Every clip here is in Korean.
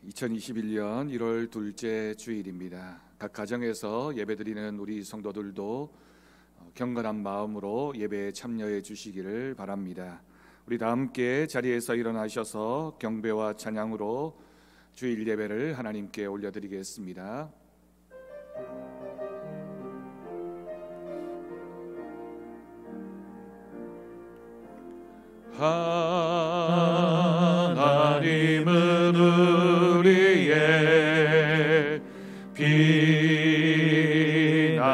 2021년 1월 둘째 주일입니다. 각 가정에서 예배드리는 우리 성도들도 경건한 마음으로 예배에 참여해 주시기를 바랍니다. 우리 다 함께 자리에서 일어나셔서 경배와 찬양으로 주일 예배를 하나님께 올려드리겠습니다. 하나님은 우리의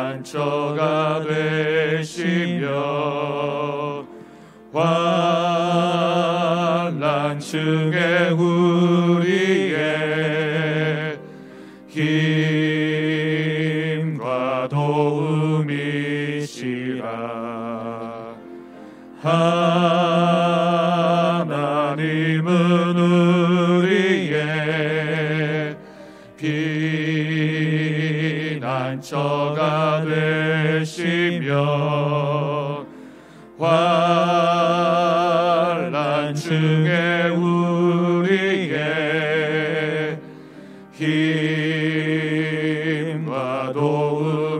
피난처가 되시며 환난 중에 우리의 힘과 도움이시라. 하나님은 우리의 피난처가 되시며 환난 중에 우리의 힘과 도움이시라.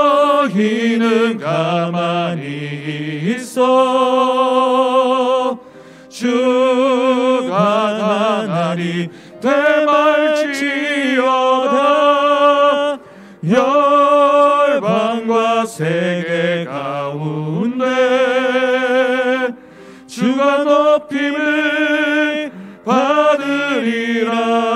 너희는 가만히 있어 주가 나니 되말지어다. 열방과 세계 가운데 주가 높임을 받으리라.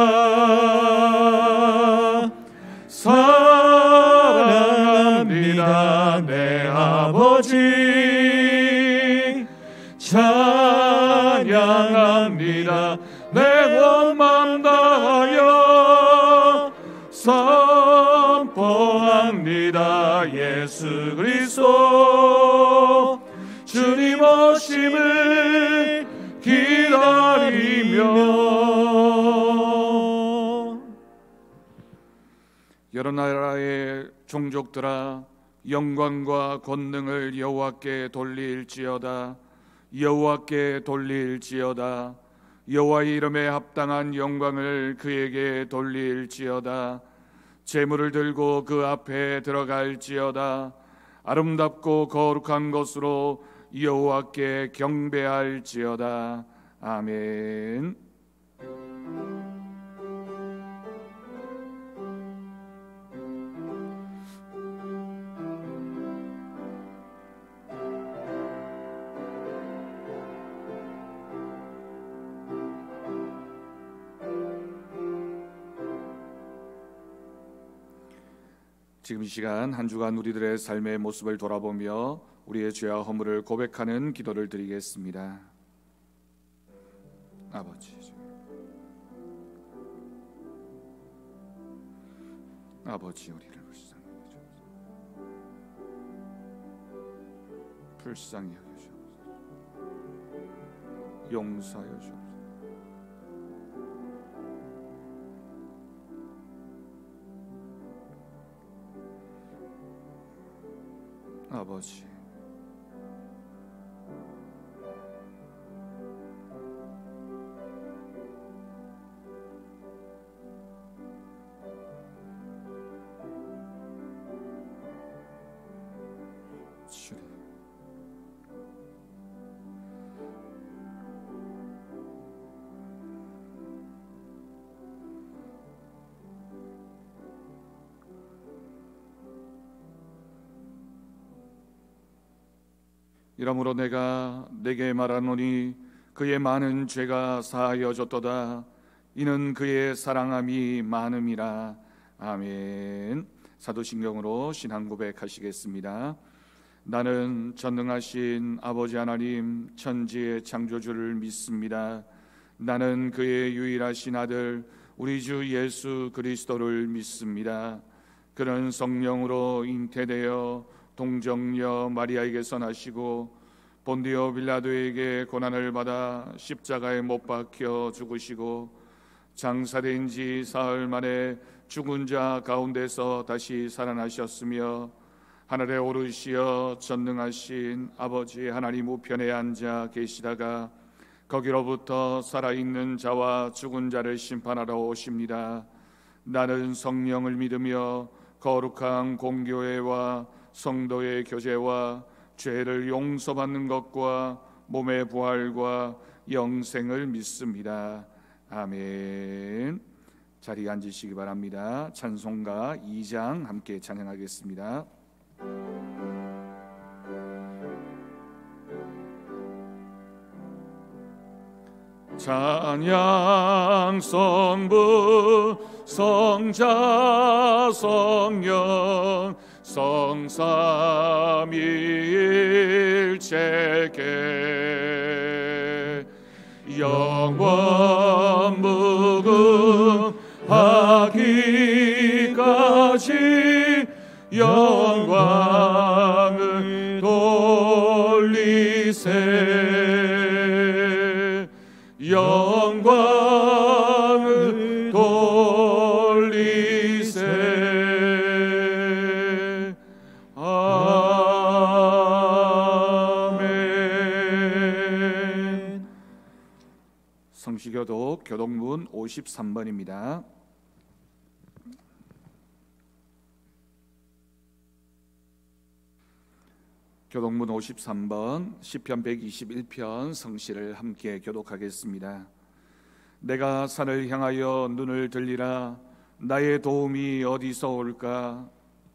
사랑합니다 내 아버지, 찬양합니다 내 온 맘 다하여 선포합니다 예수 그리스도 주님 오심을 기다리며. 여러 나라의 종족들아 영광과 권능을 여호와께 돌릴지어다. 여호와께 돌릴지어다. 여호와의 이름에 합당한 영광을 그에게 돌릴지어다. 제물을 들고 그 앞에 들어갈지어다. 아름답고 거룩한 것으로 여호와께 경배할지어다. 아멘. 지금 이 시간 한 주간 우리들의 삶의 모습을 돌아보며 우리의 죄와 허물을 고백하는 기도를 드리겠습니다. 아버지 우리를 불쌍히 여기시옵소서. 용서하여 주옵소서. 아버지, 주님, 이러므로 내가 내게 말하노니 그의 많은 죄가 사하여졌도다. 이는 그의 사랑함이 많음이라. 아멘. 사도신경으로 신앙 고백하시겠습니다. 나는 전능하신 아버지 하나님 천지의 창조주를 믿습니다. 나는 그의 유일하신 아들 우리 주 예수 그리스도를 믿습니다. 그는 성령으로 잉태되어 동정녀 마리아에게서 나시고 본디오 빌라도에게 고난을 받아 십자가에 못 박혀 죽으시고 장사된 지 사흘 만에 죽은 자 가운데서 다시 살아나셨으며 하늘에 오르시어 전능하신 아버지 하나님 우편에 앉아 계시다가 거기로부터 살아있는 자와 죽은 자를 심판하러 오십니다. 나는 성령을 믿으며 거룩한 공교회와 성도의 교제와 죄를 용서받는 것과 몸의 부활과 영생을 믿습니다. 아멘. 자리에 앉으시기 바랍니다. 찬송가 2장 함께 찬양하겠습니다. 찬양 성부 성자 성령 성삼위일체계 영원 무궁하기까지 영광을 돌리세 영광을 돌리세 아멘. 성시교독 교독문 53번입니다. 교독문 53번 시편 121편 성시를 함께 교독하겠습니다. 내가 산을 향하여 눈을 들리라. 나의 도움이 어디서 올까?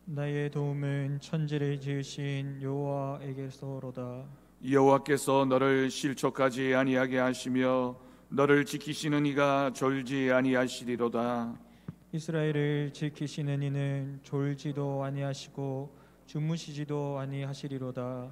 나의 도움은 천지를 지으신 여호와에게서로다. 여호와께서 너를 실족하지 아니하게 하시며 너를 지키시는 이가 졸지 아니하시리로다. 이스라엘을 지키시는 이는 졸지도 아니하시고 주무시지도 아니하시리로다.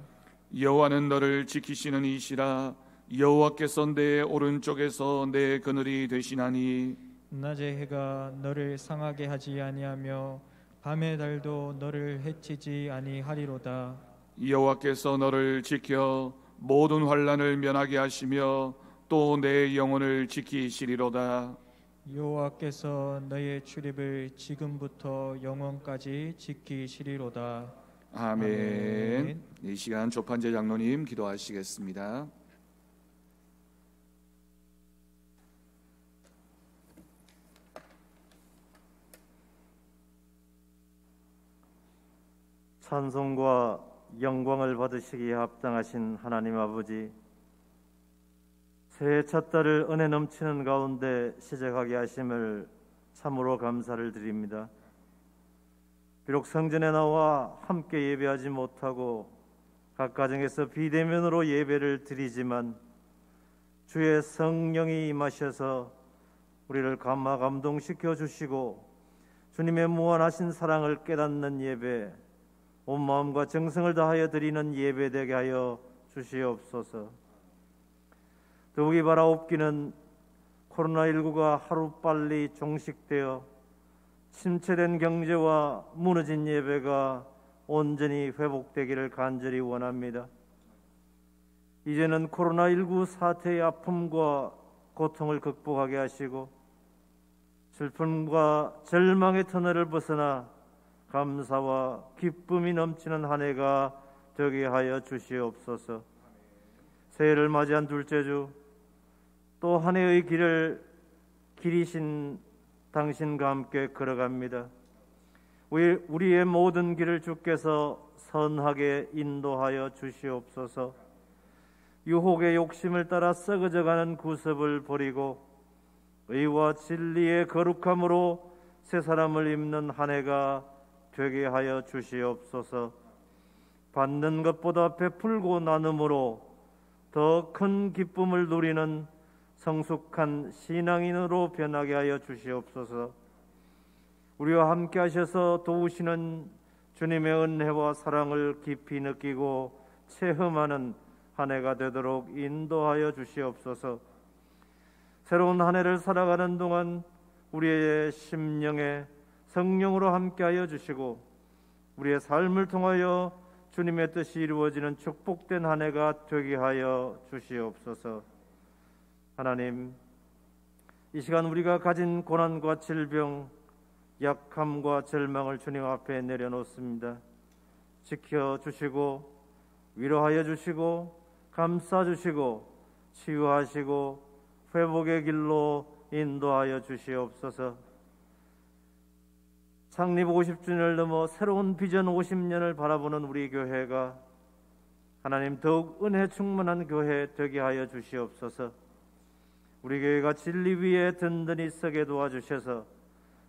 여호와는 너를 지키시는 이시라. 여호와께서 내 오른쪽에서 내 그늘이 되시나니 낮의 해가 너를 상하게 하지 아니하며 밤의 달도 너를 해치지 아니하리로다. 여호와께서 너를 지켜 모든 환난을 면하게 하시며 또 내 영혼을 지키시리로다. 여호와께서 너의 출입을 지금부터 영원까지 지키시리로다. 아멘. 이 시간 조판재 장로님 기도하시겠습니다. 찬송과 영광을 받으시기에 합당하신 하나님 아버지, 새해 첫 달을 은혜 넘치는 가운데 시작하게 하심을 참으로 감사를 드립니다. 비록 성전에 나와 함께 예배하지 못하고 각 가정에서 비대면으로 예배를 드리지만 주의 성령이 임하셔서 우리를 감동시켜 주시고 주님의 무한하신 사랑을 깨닫는 예배, 온 마음과 정성을 다하여 드리는 예배 되게 하여 주시옵소서. 더욱이 바라옵기는 코로나19가 하루빨리 종식되어 침체된 경제와 무너진 예배가 온전히 회복되기를 간절히 원합니다. 이제는 코로나19 사태의 아픔과 고통을 극복하게 하시고 슬픔과 절망의 터널을 벗어나 감사와 기쁨이 넘치는 한 해가 되게 하여 주시옵소서. 새해를 맞이한 둘째 주, 또 한 해의 길을 길이신 당신과 함께 걸어갑니다. 우리의 모든 길을 주께서 선하게 인도하여 주시옵소서. 유혹의 욕심을 따라 썩어져가는 구습을 버리고 의와 진리의 거룩함으로 새 사람을 입는 한 해가 되게 하여 주시옵소서. 받는 것보다 베풀고 나눔으로 더 큰 기쁨을 누리는 성숙한 신앙인으로 변하게 하여 주시옵소서. 우리와 함께 하셔서 도우시는 주님의 은혜와 사랑을 깊이 느끼고 체험하는 한 해가 되도록 인도하여 주시옵소서. 새로운 한 해를 살아가는 동안 우리의 심령에 성령으로 함께하여 주시고 우리의 삶을 통하여 주님의 뜻이 이루어지는 축복된 한 해가 되게 하여 주시옵소서. 하나님, 이 시간 우리가 가진 고난과 질병, 약함과 절망을 주님 앞에 내려놓습니다. 지켜주시고 위로하여 주시고 감싸주시고 치유하시고 회복의 길로 인도하여 주시옵소서. 창립 50주년을 넘어 새로운 비전 50년을 바라보는 우리 교회가 하나님 더욱 은혜 충만한 교회 되게 하여 주시옵소서. 우리 교회가 진리 위에 든든히 서게 도와주셔서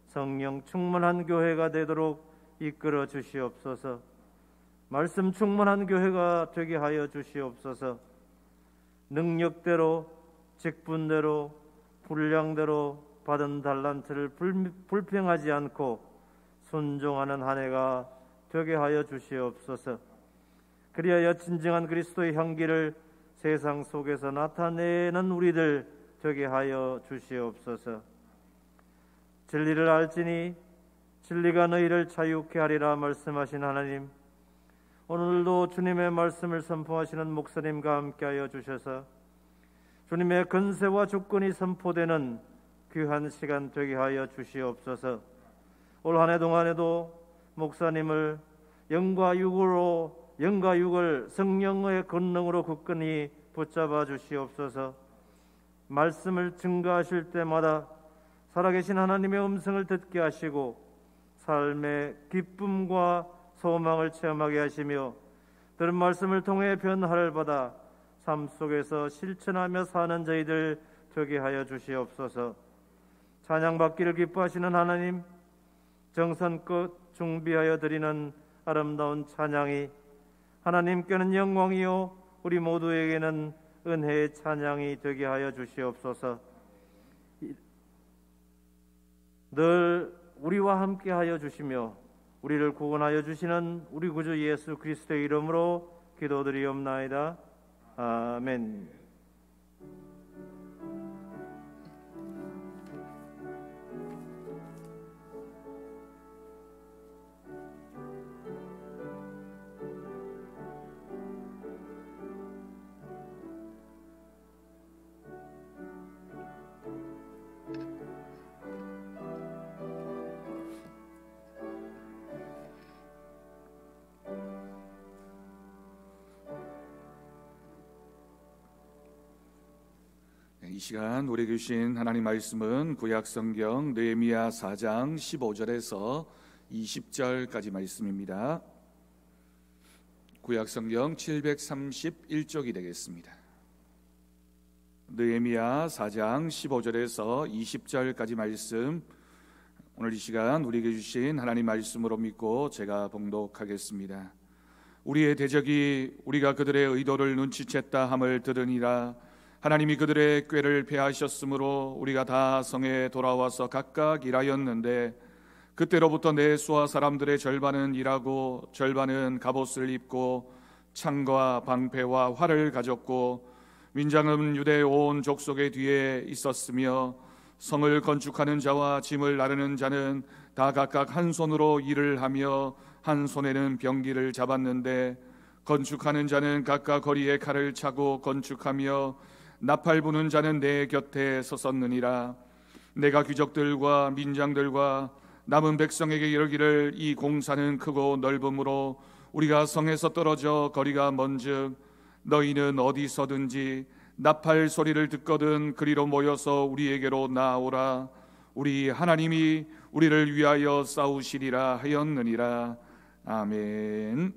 성령 충만한 교회가 되도록 이끌어 주시옵소서. 말씀 충만한 교회가 되게 하여 주시옵소서. 능력대로 직분대로 분량대로 받은 달란트를 불평하지 않고 순종하는 한 해가 되게 하여 주시옵소서. 그리하여 진정한 그리스도의 향기를 세상 속에서 나타내는 우리들 되게 하여 주시옵소서. 진리를 알지니 진리가 너희를 자유케 하리라 말씀하신 하나님, 오늘도 주님의 말씀을 선포하시는 목사님과 함께하여 주셔서 주님의 권세와 주권이 선포되는 귀한 시간 되게 하여 주시옵소서. 올 한 해 동안에도 목사님을 영과 육을 성령의 권능으로 굳건히 붙잡아 주시옵소서. 말씀을 증거하실 때마다 살아계신 하나님의 음성을 듣게 하시고 삶의 기쁨과 소망을 체험하게 하시며 들은 말씀을 통해 변화를 받아 삶 속에서 실천하며 사는 저희들 되게 하여 주시옵소서. 찬양받기를 기뻐하시는 하나님, 정성껏 준비하여 드리는 아름다운 찬양이 하나님께는 영광이요 우리 모두에게는 은혜의 찬양이 되게 하여 주시옵소서. 늘 우리와 함께 하여 주시며 우리를 구원하여 주시는 우리 구주 예수 그리스도의 이름으로 기도드리옵나이다. 아멘. 이 시간 우리에게 주신 하나님 말씀은 구약성경 느헤미야 4장 15절에서 20절까지 말씀입니다. 구약성경 731쪽이 되겠습니다. 느헤미야 4장 15절에서 20절까지 말씀, 오늘 이 시간 우리에게 주신 하나님 말씀으로 믿고 제가 봉독하겠습니다. 우리의 대적이 우리가 그들의 의도를 눈치챘다 함을 들으니라. 하나님이 그들의 꾀를 패하셨으므로 우리가 다 성에 돌아와서 각각 일하였는데 그때로부터 내 수하 사람들의 절반은 일하고 절반은 갑옷을 입고 창과 방패와 활을 가졌고 민장은 유대 온 족속의 뒤에 있었으며 성을 건축하는 자와 짐을 나르는 자는 다 각각 한 손으로 일을 하며 한 손에는 병기를 잡았는데 건축하는 자는 각각 거리에 칼을 차고 건축하며 나팔 부는 자는 내 곁에 섰었느니라. 내가 귀족들과 민장들과 남은 백성에게 이르기를 이 공사는 크고 넓음으로 우리가 성에서 떨어져 거리가 먼즉 너희는 어디서든지 나팔 소리를 듣거든 그리로 모여서 우리에게로 나오라. 우리 하나님이 우리를 위하여 싸우시리라 하였느니라. 아멘.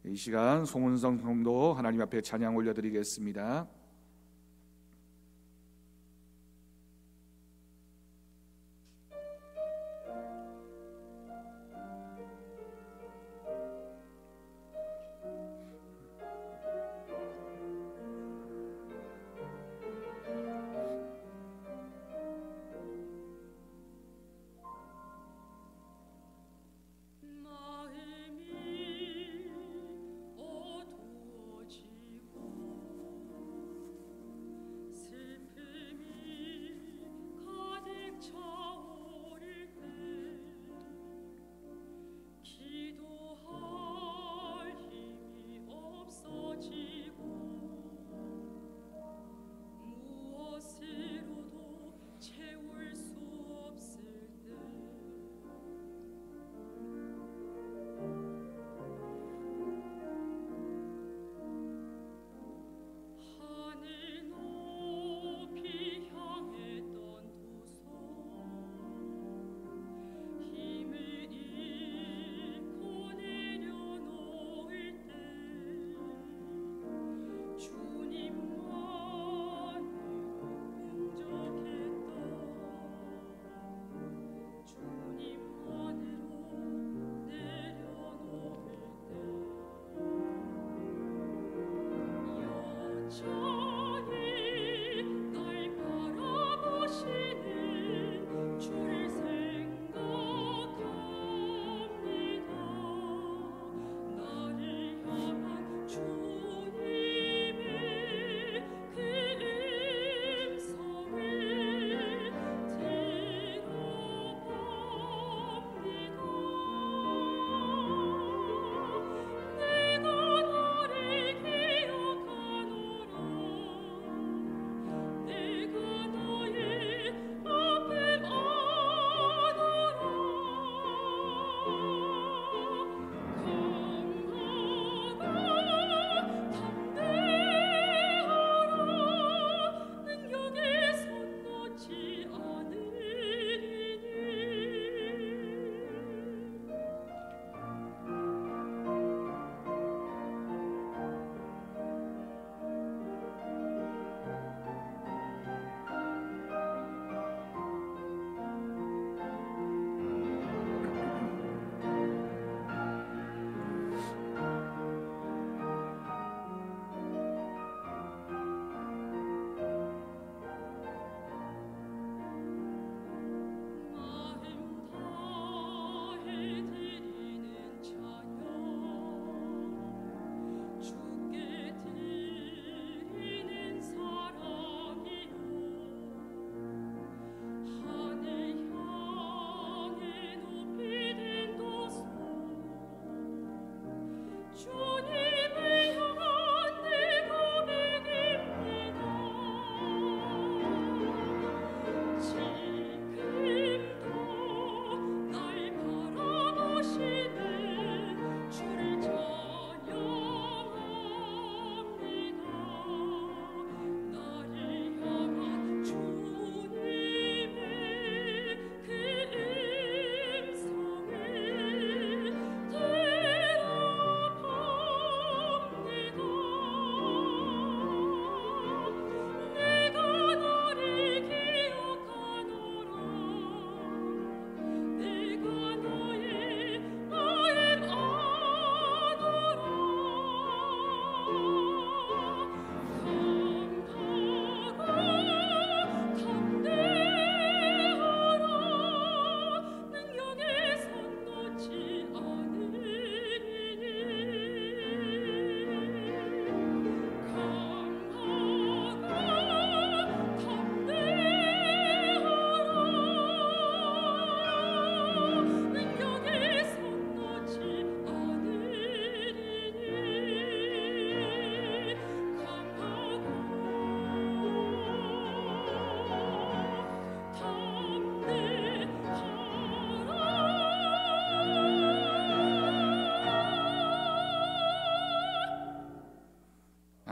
이 시간 송은성 성도 하나님 앞에 찬양 올려드리겠습니다. 마음이 어두워지고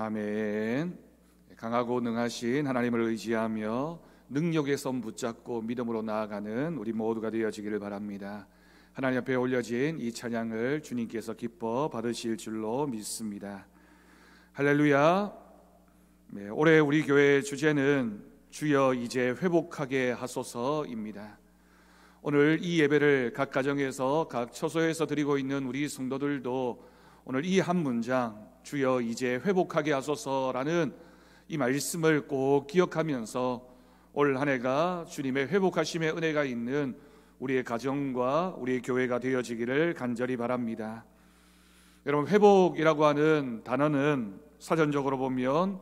아멘. 강하고 능하신 하나님을 의지하며 능력의 손 붙잡고 믿음으로 나아가는 우리 모두가 되어지기를 바랍니다. 하나님 앞에 올려진 이 찬양을 주님께서 기뻐 받으실 줄로 믿습니다. 할렐루야. 네, 올해 우리 교회의 주제는 주여 이제 회복하게 하소서입니다. 오늘 이 예배를 각 가정에서 각 처소에서 드리고 있는 우리 성도들도 오늘 이 한 문장 주여 이제 회복하게 하소서라는 이 말씀을 꼭 기억하면서 올 한 해가 주님의 회복하심의 은혜가 있는 우리의 가정과 우리의 교회가 되어지기를 간절히 바랍니다. 여러분, 회복이라고 하는 단어는 사전적으로 보면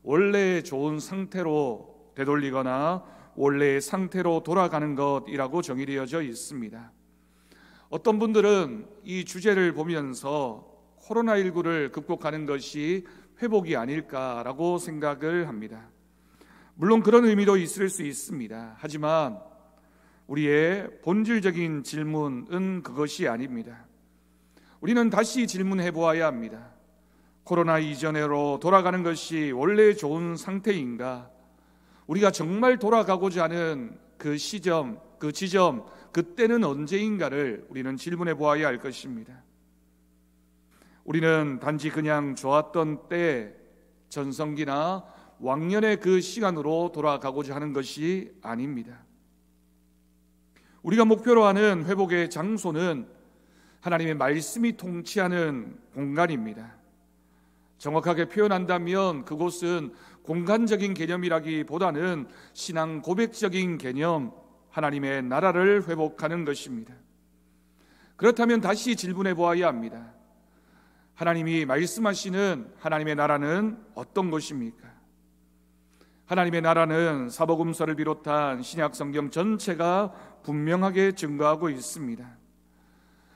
원래의 좋은 상태로 되돌리거나 원래의 상태로 돌아가는 것이라고 정의되어져 있습니다. 어떤 분들은 이 주제를 보면서 코로나19를 극복하는 것이 회복이 아닐까라고 생각을 합니다. 물론 그런 의미도 있을 수 있습니다. 하지만 우리의 본질적인 질문은 그것이 아닙니다. 우리는 다시 질문해 보아야 합니다. 코로나 이전으로 돌아가는 것이 원래 좋은 상태인가? 우리가 정말 돌아가고자 하는 그 시점, 그 지점, 그때는 언제인가를 우리는 질문해 보아야 할 것입니다. 우리는 단지 그냥 좋았던 때, 전성기나 왕년의 그 시간으로 돌아가고자 하는 것이 아닙니다. 우리가 목표로 하는 회복의 장소는 하나님의 말씀이 통치하는 공간입니다. 정확하게 표현한다면 그곳은 공간적인 개념이라기보다는 신앙 고백적인 개념, 하나님의 나라를 회복하는 것입니다. 그렇다면 다시 질문해 보아야 합니다. 하나님이 말씀하시는 하나님의 나라는 어떤 것입니까? 하나님의 나라는 사복음서를 비롯한 신약 성경 전체가 분명하게 증거하고 있습니다.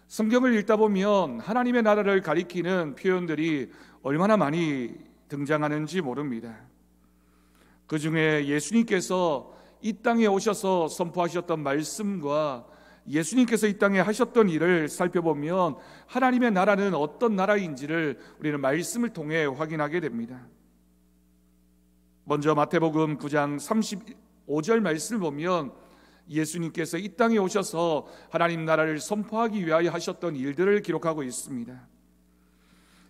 성경을 읽다 보면 하나님의 나라를 가리키는 표현들이 얼마나 많이 등장하는지 모릅니다. 그 중에 예수님께서 이 땅에 오셔서 선포하셨던 말씀과 예수님께서 이 땅에 하셨던 일을 살펴보면 하나님의 나라는 어떤 나라인지를 우리는 말씀을 통해 확인하게 됩니다. 먼저 마태복음 9장 35절 말씀을 보면 예수님께서 이 땅에 오셔서 하나님 나라를 선포하기 위하여 하셨던 일들을 기록하고 있습니다.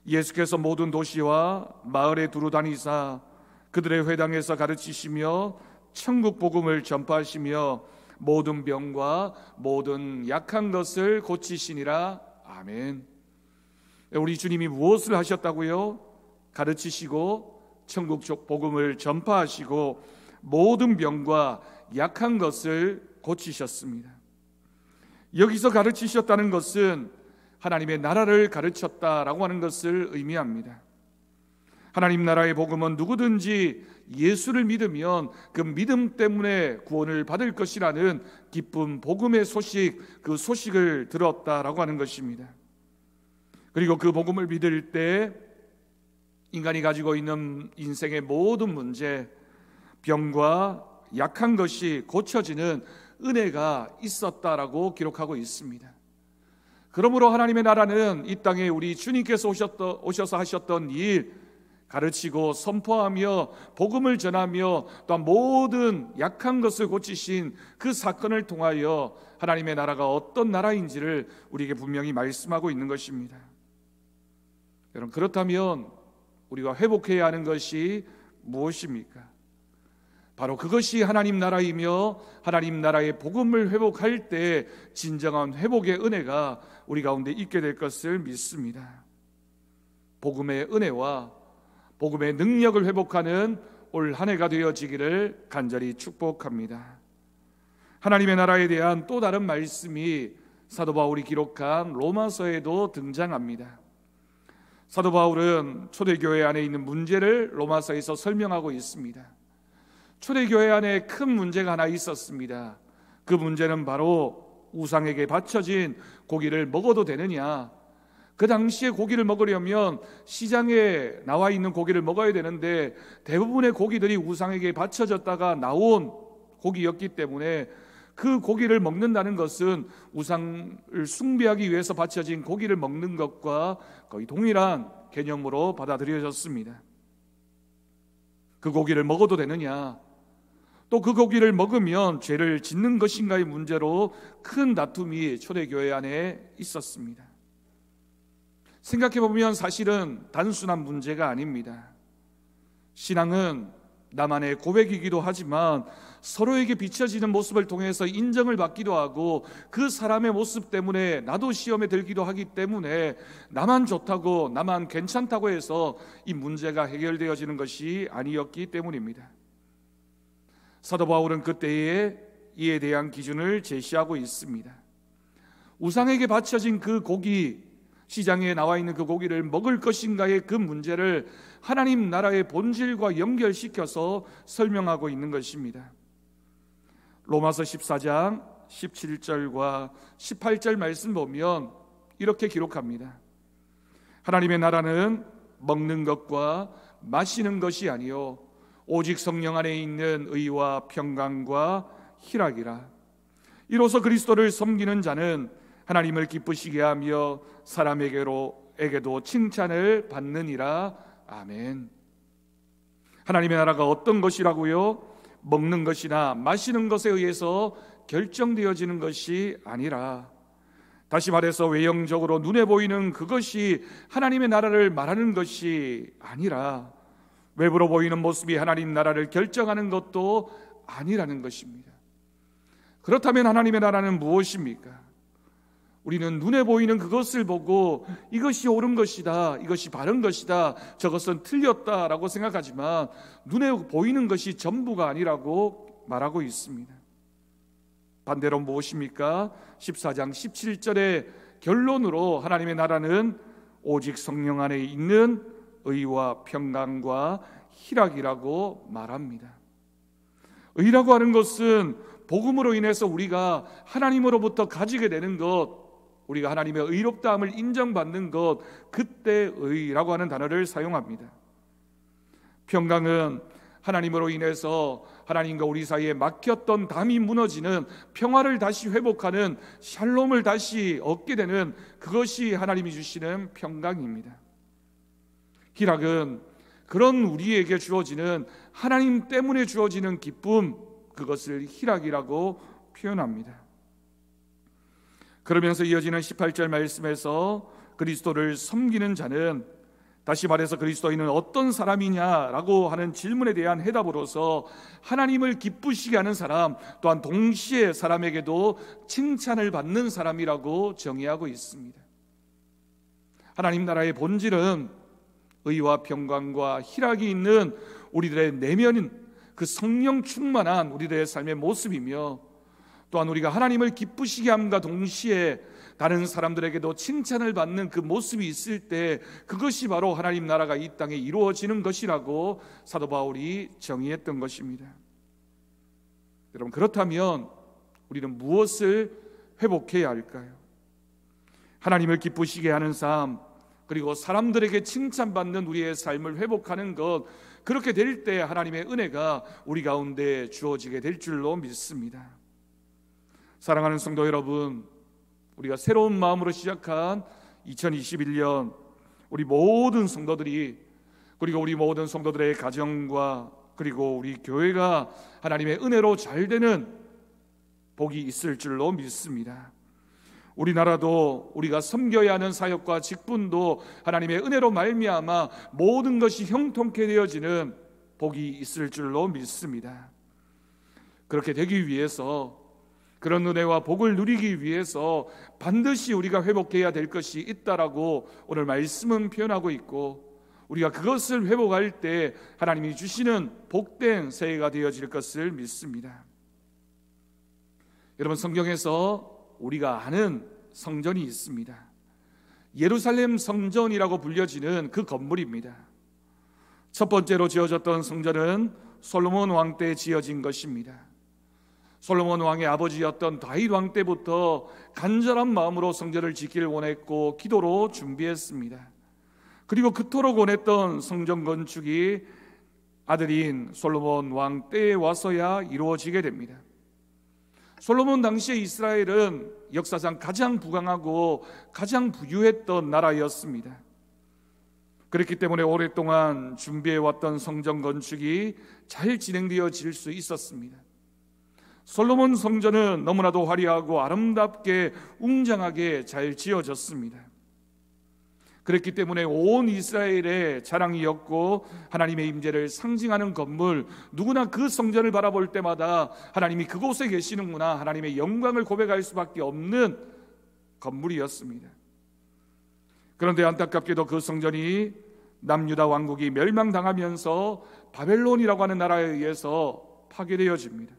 예수께서 모든 도시와 마을에 두루 다니사 그들의 회당에서 가르치시며 천국 복음을 전파하시며 모든 병과 모든 약한 것을 고치시니라. 아멘. 우리 주님이 무엇을 하셨다고요? 가르치시고 천국 복음을 전파하시고 모든 병과 약한 것을 고치셨습니다. 여기서 가르치셨다는 것은 하나님의 나라를 가르쳤다라고 하는 것을 의미합니다. 하나님 나라의 복음은 누구든지 예수를 믿으면 그 믿음 때문에 구원을 받을 것이라는 기쁜 복음의 소식, 그 소식을 들었다라고 하는 것입니다. 그리고 그 복음을 믿을 때 인간이 가지고 있는 인생의 모든 문제, 병과 약한 것이 고쳐지는 은혜가 있었다라고 기록하고 있습니다. 그러므로 하나님의 나라는 이 땅에 우리 주님께서 오셔서 하셨던 일, 가르치고 선포하며 복음을 전하며 또한 모든 약한 것을 고치신 그 사건을 통하여 하나님의 나라가 어떤 나라인지를 우리에게 분명히 말씀하고 있는 것입니다. 여러분, 그렇다면 우리가 회복해야 하는 것이 무엇입니까? 바로 그것이 하나님 나라이며 하나님 나라의 복음을 회복할 때 진정한 회복의 은혜가 우리 가운데 있게 될 것을 믿습니다. 복음의 은혜와 복음의 능력을 회복하는 올 한 해가 되어지기를 간절히 축복합니다. 하나님의 나라에 대한 또 다른 말씀이 사도 바울이 기록한 로마서에도 등장합니다. 사도 바울은 초대교회 안에 있는 문제를 로마서에서 설명하고 있습니다. 초대교회 안에 큰 문제가 하나 있었습니다. 그 문제는 바로 우상에게 바쳐진 고기를 먹어도 되느냐. 그 당시에 고기를 먹으려면 시장에 나와 있는 고기를 먹어야 되는데 대부분의 고기들이 우상에게 바쳐졌다가 나온 고기였기 때문에 그 고기를 먹는다는 것은 우상을 숭배하기 위해서 바쳐진 고기를 먹는 것과 거의 동일한 개념으로 받아들여졌습니다. 그 고기를 먹어도 되느냐, 또 그 고기를 먹으면 죄를 짓는 것인가의 문제로 큰 다툼이 초대교회 안에 있었습니다. 생각해보면 사실은 단순한 문제가 아닙니다. 신앙은 나만의 고백이기도 하지만 서로에게 비춰지는 모습을 통해서 인정을 받기도 하고 그 사람의 모습 때문에 나도 시험에 들기도 하기 때문에 나만 좋다고 나만 괜찮다고 해서 이 문제가 해결되어지는 것이 아니었기 때문입니다. 사도 바울은 그때에 이에 대한 기준을 제시하고 있습니다. 우상에게 바쳐진 그 고기, 시장에 나와 있는 그 고기를 먹을 것인가의 그 문제를 하나님 나라의 본질과 연결시켜서 설명하고 있는 것입니다. 로마서 14장 17절과 18절 말씀 보면 이렇게 기록합니다. 하나님의 나라는 먹는 것과 마시는 것이 아니요 오직 성령 안에 있는 의와 평강과 희락이라. 이로써 그리스도를 섬기는 자는 하나님을 기쁘시게 하며 사람에게도 칭찬을 받느니라. 아멘. 하나님의 나라가 어떤 것이라고요? 먹는 것이나 마시는 것에 의해서 결정되어지는 것이 아니라, 다시 말해서 외형적으로 눈에 보이는 그것이 하나님의 나라를 말하는 것이 아니라, 외부로 보이는 모습이 하나님 나라를 결정하는 것도 아니라는 것입니다. 그렇다면 하나님의 나라는 무엇입니까? 우리는 눈에 보이는 그것을 보고 이것이 옳은 것이다, 이것이 바른 것이다, 저것은 틀렸다라고 생각하지만 눈에 보이는 것이 전부가 아니라고 말하고 있습니다. 반대로 무엇입니까? 14장 17절의 결론으로 하나님의 나라는 오직 성령 안에 있는 의와 평강과 희락이라고 말합니다. 의라고 하는 것은 복음으로 인해서 우리가 하나님으로부터 가지게 되는 것, 우리가 하나님의 의롭다함을 인정받는 것, 그때 의라고 하는 단어를 사용합니다. 평강은 하나님으로 인해서 하나님과 우리 사이에 막혔던 담이 무너지는, 평화를 다시 회복하는, 샬롬을 다시 얻게 되는, 그것이 하나님이 주시는 평강입니다. 희락은 그런 우리에게 주어지는, 하나님 때문에 주어지는 기쁨, 그것을 희락이라고 표현합니다. 그러면서 이어지는 18절 말씀에서 그리스도를 섬기는 자는, 다시 말해서 그리스도인은 어떤 사람이냐라고 하는 질문에 대한 해답으로서 하나님을 기쁘시게 하는 사람, 또한 동시에 사람에게도 칭찬을 받는 사람이라고 정의하고 있습니다. 하나님 나라의 본질은 의와 평강과 희락이 있는 우리들의 내면인 그 성령 충만한 우리들의 삶의 모습이며, 또한 우리가 하나님을 기쁘시게 함과 동시에 다른 사람들에게도 칭찬을 받는 그 모습이 있을 때, 그것이 바로 하나님 나라가 이 땅에 이루어지는 것이라고 사도 바울이 정의했던 것입니다. 여러분, 그렇다면 우리는 무엇을 회복해야 할까요? 하나님을 기쁘시게 하는 삶, 그리고 사람들에게 칭찬받는 우리의 삶을 회복하는 것, 그렇게 될 때 하나님의 은혜가 우리 가운데 주어지게 될 줄로 믿습니다. 사랑하는 성도 여러분, 우리가 새로운 마음으로 시작한 2021년, 우리 모든 성도들이, 그리고 우리 모든 성도들의 가정과 그리고 우리 교회가 하나님의 은혜로 잘 되는 복이 있을 줄로 믿습니다. 우리나라도 우리가 섬겨야 하는 사역과 직분도 하나님의 은혜로 말미암아 모든 것이 형통케 되어지는 복이 있을 줄로 믿습니다. 그렇게 되기 위해서, 그런 은혜와 복을 누리기 위해서 반드시 우리가 회복해야 될 것이 있다라고 오늘 말씀은 표현하고 있고, 우리가 그것을 회복할 때 하나님이 주시는 복된 새해가 되어질 것을 믿습니다. 여러분, 성경에서 우리가 아는 성전이 있습니다. 예루살렘 성전이라고 불려지는 그 건물입니다. 첫 번째로 지어졌던 성전은 솔로몬 왕 때 지어진 것입니다. 솔로몬 왕의 아버지였던 다윗 왕 때부터 간절한 마음으로 성전을 짓기를 원했고 기도로 준비했습니다. 그리고 그토록 원했던 성전 건축이 아들인 솔로몬 왕 때에 와서야 이루어지게 됩니다. 솔로몬 당시의 이스라엘은 역사상 가장 부강하고 가장 부유했던 나라였습니다. 그렇기 때문에 오랫동안 준비해왔던 성전 건축이 잘 진행되어질 수 있었습니다. 솔로몬 성전은 너무나도 화려하고 아름답게 웅장하게 잘 지어졌습니다. 그랬기 때문에 온 이스라엘의 자랑이었고 하나님의 임재를 상징하는 건물, 누구나 그 성전을 바라볼 때마다 하나님이 그곳에 계시는구나, 하나님의 영광을 고백할 수밖에 없는 건물이었습니다. 그런데 안타깝게도 그 성전이 남유다 왕국이 멸망당하면서 바벨론이라고 하는 나라에 의해서 파괴되어집니다.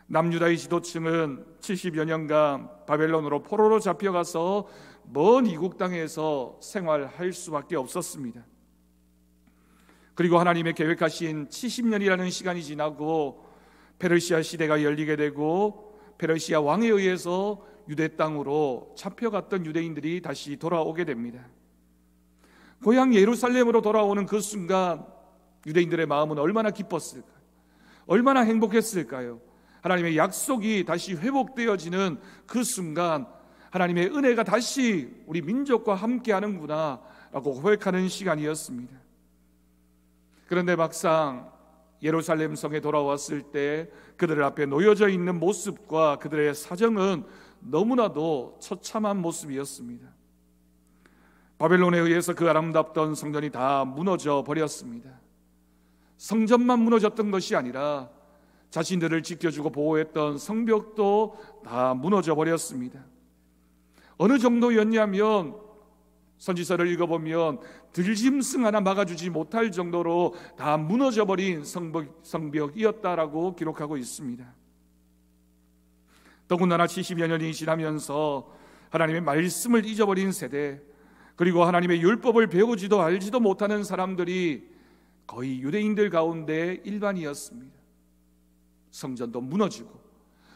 남유다의 지도층은 70여 년간 바벨론으로 포로로 잡혀가서 먼 이국 땅에서 생활할 수밖에 없었습니다. 그리고 하나님의 계획하신 70년이라는 시간이 지나고 페르시아 시대가 열리게 되고 페르시아 왕에 의해서 유대 땅으로 잡혀갔던 유대인들이 다시 돌아오게 됩니다. 고향 예루살렘으로 돌아오는 그 순간 유대인들의 마음은 얼마나 기뻤을까요? 얼마나 행복했을까요? 하나님의 약속이 다시 회복되어지는 그 순간 하나님의 은혜가 다시 우리 민족과 함께하는구나 라고 고백하는 시간이었습니다. 그런데 막상 예루살렘 성에 돌아왔을 때 그들 앞에 놓여져 있는 모습과 그들의 사정은 너무나도 처참한 모습이었습니다. 바벨론에 의해서 그 아름답던 성전이 다 무너져 버렸습니다. 성전만 무너졌던 것이 아니라 자신들을 지켜주고 보호했던 성벽도 다 무너져 버렸습니다. 어느 정도였냐면 선지서를 읽어보면 들짐승 하나 막아주지 못할 정도로 다 무너져버린 성벽이었다라고 기록하고 있습니다. 더군다나 70여 년이 지나면서 하나님의 말씀을 잊어버린 세대, 그리고 하나님의 율법을 배우지도 알지도 못하는 사람들이 거의 유대인들 가운데 일반이었습니다. 성전도 무너지고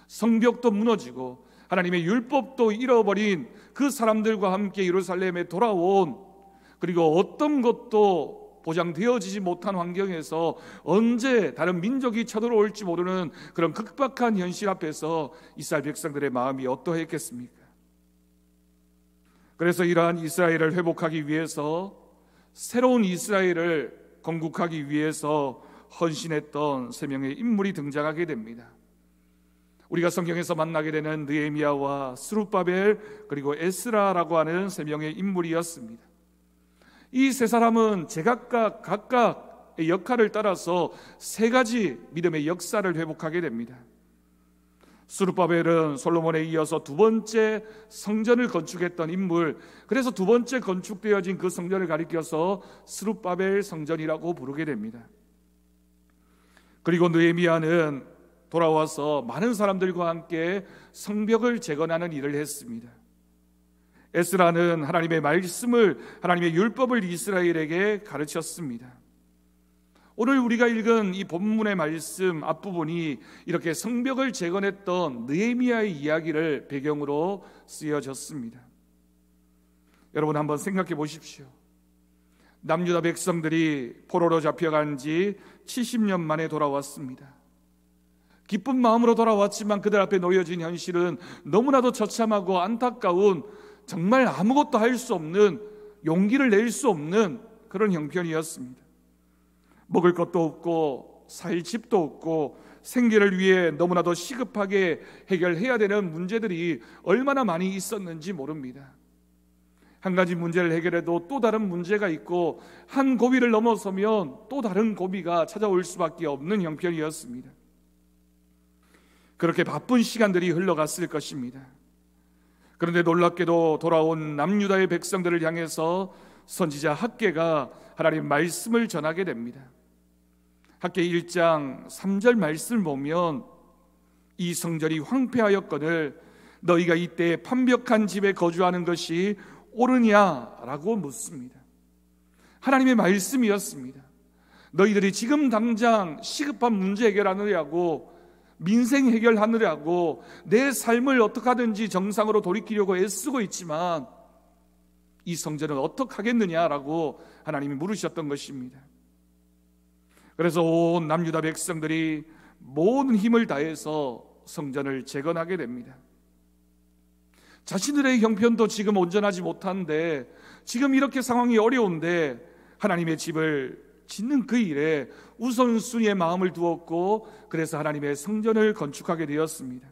성벽도 무너지고 하나님의 율법도 잃어버린 그 사람들과 함께 예루살렘에 돌아온, 그리고 어떤 것도 보장되어지지 못한 환경에서 언제 다른 민족이 쳐들어올지 모르는 그런 극박한 현실 앞에서 이스라엘 백성들의 마음이 어떠했겠습니까? 그래서 이러한 이스라엘을 회복하기 위해서, 새로운 이스라엘을 건국하기 위해서 헌신했던 세 명의 인물이 등장하게 됩니다. 우리가 성경에서 만나게 되는 느헤미야와 스룹바벨 그리고 에스라라고 하는 세 명의 인물이었습니다. 이 세 사람은 제각각 각각의 역할을 따라서 세 가지 믿음의 역사를 회복하게 됩니다. 스룹바벨은 솔로몬에 이어서 두 번째 성전을 건축했던 인물, 그래서 두 번째 건축되어진 그 성전을 가리켜서 스룹바벨 성전이라고 부르게 됩니다. 그리고 느헤미야는 돌아와서 많은 사람들과 함께 성벽을 재건하는 일을 했습니다. 에스라는 하나님의 말씀을, 하나님의 율법을 이스라엘에게 가르쳤습니다. 오늘 우리가 읽은 이 본문의 말씀 앞부분이 이렇게 성벽을 재건했던 느헤미야의 이야기를 배경으로 쓰여졌습니다. 여러분 한번 생각해 보십시오. 남유다 백성들이 포로로 잡혀간 지 70년 만에 돌아왔습니다. 기쁜 마음으로 돌아왔지만 그들 앞에 놓여진 현실은 너무나도 처참하고 안타까운, 정말 아무것도 할 수 없는, 용기를 낼 수 없는 그런 형편이었습니다. 먹을 것도 없고 살 집도 없고 생계를 위해 너무나도 시급하게 해결해야 되는 문제들이 얼마나 많이 있었는지 모릅니다. 한 가지 문제를 해결해도 또 다른 문제가 있고, 한 고비를 넘어서면 또 다른 고비가 찾아올 수밖에 없는 형편이었습니다. 그렇게 바쁜 시간들이 흘러갔을 것입니다. 그런데 놀랍게도 돌아온 남유다의 백성들을 향해서 선지자 학개가 하나님 말씀을 전하게 됩니다. 학개 1장 3절 말씀을 보면, 이 성전이 황폐하였거늘 너희가 이때 판벽한 집에 거주하는 것이 옳으냐라고 묻습니다. 하나님의 말씀이었습니다. 너희들이 지금 당장 시급한 문제 해결하느라고, 민생 해결하느라고 내 삶을 어떻게 하든지 정상으로 돌이키려고 애쓰고 있지만 이 성전은 어떻게 하겠느냐라고 하나님이 물으셨던 것입니다. 그래서 온 남유다 백성들이 모든 힘을 다해서 성전을 재건하게 됩니다. 자신들의 형편도 지금 온전하지 못한데, 지금 이렇게 상황이 어려운데 하나님의 집을 짓는 그 일에 우선순위의 마음을 두었고, 그래서 하나님의 성전을 건축하게 되었습니다.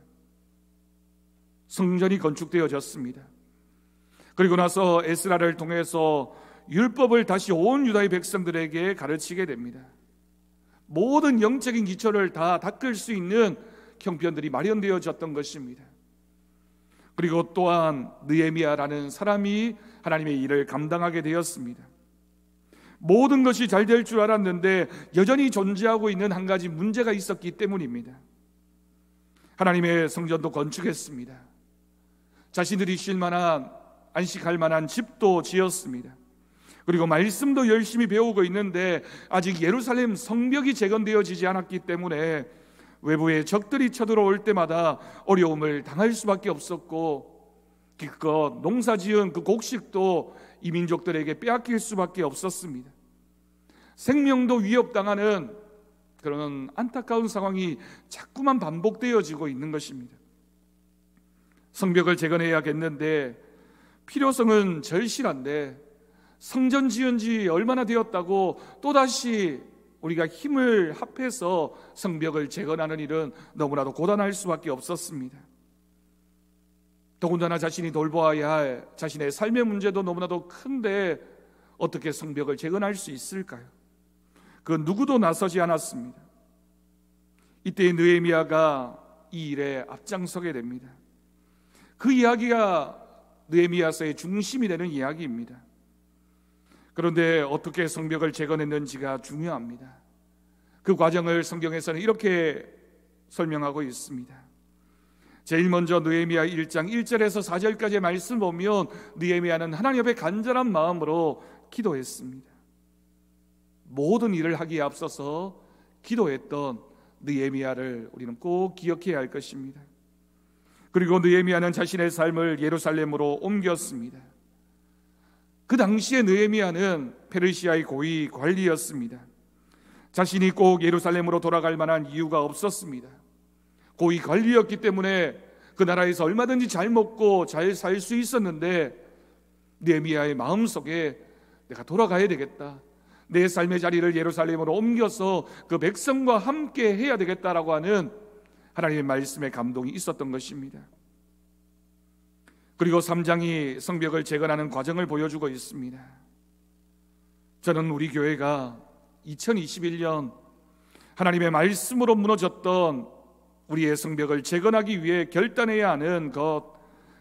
성전이 건축되어졌습니다. 그리고 나서 에스라를 통해서 율법을 다시 온 유다의 백성들에게 가르치게 됩니다. 모든 영적인 기초를 다 닦을 수 있는 형편들이 마련되어졌던 것입니다. 그리고 또한 느헤미야라는 사람이 하나님의 일을 감당하게 되었습니다. 모든 것이 잘 될 줄 알았는데 여전히 존재하고 있는 한 가지 문제가 있었기 때문입니다. 하나님의 성전도 건축했습니다. 자신들이 쉴 만한, 안식할 만한 집도 지었습니다. 그리고 말씀도 열심히 배우고 있는데 아직 예루살렘 성벽이 재건되어지지 않았기 때문에 외부의 적들이 쳐들어올 때마다 어려움을 당할 수밖에 없었고, 기껏 농사지은 그 곡식도 이민족들에게 빼앗길 수밖에 없었습니다. 생명도 위협당하는 그런 안타까운 상황이 자꾸만 반복되어지고 있는 것입니다. 성벽을 재건해야겠는데 필요성은 절실한데, 성전 지은 지 얼마나 되었다고 또다시 우리가 힘을 합해서 성벽을 재건하는 일은 너무나도 고단할 수밖에 없었습니다. 더군다나 자신이 돌보아야 할 자신의 삶의 문제도 너무나도 큰데 어떻게 성벽을 재건할 수 있을까요? 그 누구도 나서지 않았습니다. 이때 느헤미야가 이 일에 앞장서게 됩니다. 그 이야기가 느헤미야서의 중심이 되는 이야기입니다. 그런데 어떻게 성벽을 재건했는지가 중요합니다. 그 과정을 성경에서는 이렇게 설명하고 있습니다. 제일 먼저 느헤미야 1장 1절에서 4절까지의 말씀을 보면 느헤미야는 하나님 앞에 간절한 마음으로 기도했습니다. 모든 일을 하기에 앞서서 기도했던 느헤미야를 우리는 꼭 기억해야 할 것입니다. 그리고 느헤미야는 자신의 삶을 예루살렘으로 옮겼습니다. 그 당시에 느헤미야는 페르시아의 고위 관리였습니다. 자신이 꼭 예루살렘으로 돌아갈 만한 이유가 없었습니다. 고위 관리였기 때문에 그 나라에서 얼마든지 잘 먹고 잘 살 수 있었는데, 느헤미야의 마음속에 내가 돌아가야 되겠다, 내 삶의 자리를 예루살렘으로 옮겨서 그 백성과 함께 해야 되겠다라고 하는 하나님의 말씀에 감동이 있었던 것입니다. 그리고 3장이 성벽을 재건하는 과정을 보여주고 있습니다. 저는 우리 교회가 2021년 하나님의 말씀으로 무너졌던 우리의 성벽을 재건하기 위해 결단해야 하는 것,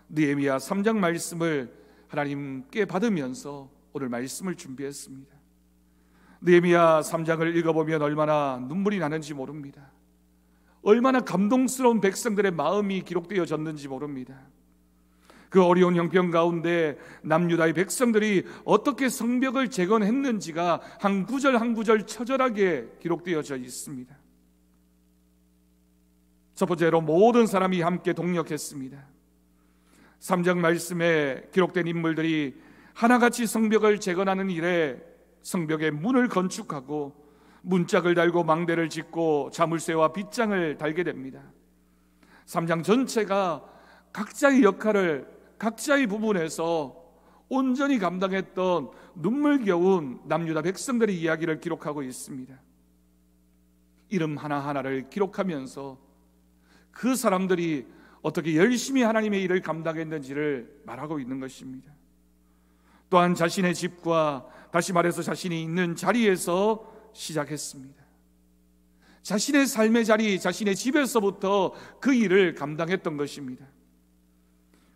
느헤미야 3장 말씀을 하나님께 받으면서 오늘 말씀을 준비했습니다. 느헤미야 3장을 읽어보면 얼마나 눈물이 나는지 모릅니다. 얼마나 감동스러운 백성들의 마음이 기록되어졌는지 모릅니다. 그 어려운 형편 가운데 남유다의 백성들이 어떻게 성벽을 재건했는지가 한 구절 한 구절 처절하게 기록되어져 있습니다. 첫 번째로 모든 사람이 함께 동력했습니다. 3장 말씀에 기록된 인물들이 하나같이 성벽을 재건하는 일에 성벽의 문을 건축하고 문짝을 달고 망대를 짓고 자물쇠와 빗장을 달게 됩니다. 3장 전체가 각자의 역할을 각자의 부분에서 온전히 감당했던 눈물겨운 남유다 백성들의 이야기를 기록하고 있습니다. 이름 하나하나를 기록하면서 그 사람들이 어떻게 열심히 하나님의 일을 감당했는지를 말하고 있는 것입니다. 또한 자신의 집과, 다시 말해서 자신이 있는 자리에서 시작했습니다. 자신의 삶의 자리, 자신의 집에서부터 그 일을 감당했던 것입니다.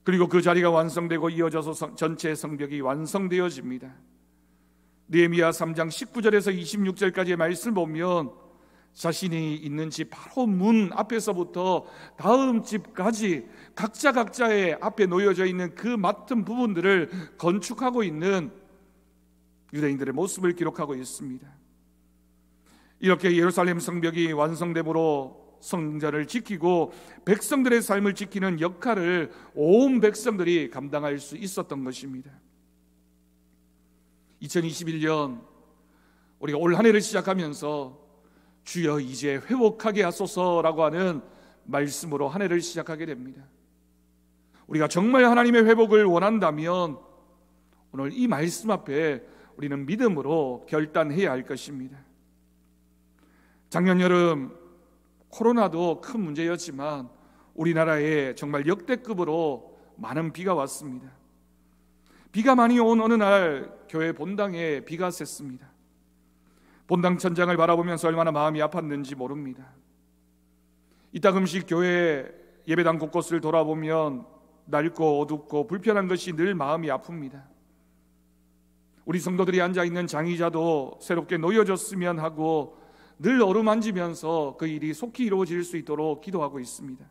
그리고 그 자리가 완성되고 이어져서 전체 성벽이 완성되어집니다. 느헤미야 3장 19절에서 26절까지의 말씀을 보면 자신이 있는 집 바로 문 앞에서부터 다음 집까지 각자의 앞에 놓여져 있는 그 맡은 부분들을 건축하고 있는 유대인들의 모습을 기록하고 있습니다. 이렇게 예루살렘 성벽이 완성됨으로 성전을 지키고 백성들의 삶을 지키는 역할을 온 백성들이 감당할 수 있었던 것입니다. 2021년 우리가 올 한 해를 시작하면서 주여 이제 회복하게 하소서라고 하는 말씀으로 한 해를 시작하게 됩니다. 우리가 정말 하나님의 회복을 원한다면 오늘 이 말씀 앞에 우리는 믿음으로 결단해야 할 것입니다. 작년 여름 코로나도 큰 문제였지만 우리나라에 정말 역대급으로 많은 비가 왔습니다. 비가 많이 온 어느 날 교회 본당에 비가 샜습니다. 본당 천장을 바라보면서 얼마나 마음이 아팠는지 모릅니다. 이따금씩 교회 예배당 곳곳을 돌아보면 낡고 어둡고 불편한 것이 늘 마음이 아픕니다. 우리 성도들이 앉아있는 장의자도 새롭게 놓여졌으면 하고 늘 어루만지면서 그 일이 속히 이루어질 수 있도록 기도하고 있습니다.